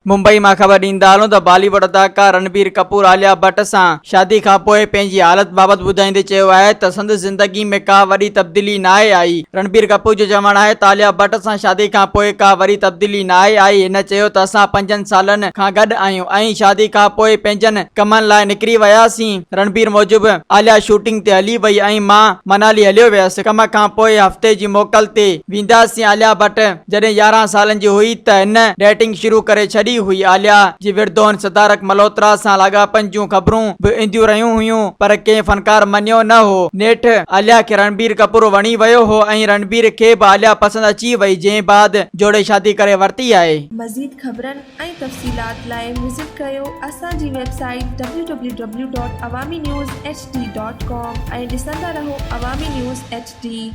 मुंबई मां ख़बर ॾींदा हलूं त बॉलीवुड अदाकार रणबीर कपूर आलिया भट्ट सां शादी खां पोइ पंहिंजी हालत बाबति ॿुधाईंदे चयो आहे त संदसि ज़िंदगी में का वॾी तब्दीली नाहे आई। रणबीर कपूर जो चवणु आहे त आलिया भट्ट सां शादी खां पोइ का वॾी तब्दीली नाहे आई। हिन चयो त असां 5 सालनि खां गॾु आहियूं ऐं शादी खां पोइ पंहिंजनि कमनि लाइ निकिरी वियासीं। रणबीर मूजिबि आलिया शूटिंग ते हली वई ऐं मां मनाली हलियो वियसि। कम खां पोइ हफ़्ते जी मोकल ते वेंदासीं। आलिया भट्ट जॾहिं 11 सालनि जी हुई त हिन डेटिंग शुरू करे छॾी हुई। आलिया जी विर्दोन सिद्धार्थ मल्होत्रा सां लाॻापन जूं ख़बरूं बि ईंदियूं रहियूं हुयूं पर कंहिं फनकार मञियो न हो। नेठ आलिया खे रणबीर कपूर वणी वियो हो ऐं रणबीर खे बि आलिया पसंदि अची वई, जंहिं बाद जोड़े शादी करे वरिती आहे। मज़ीद ख़बरनि ऐं तफ़सीलात लाइ विज़िट कयो असांजी वेबसाइट www.awamiNewsHD.com ऐं ॾिसंदा रहो अवामी न्यूज़ HD।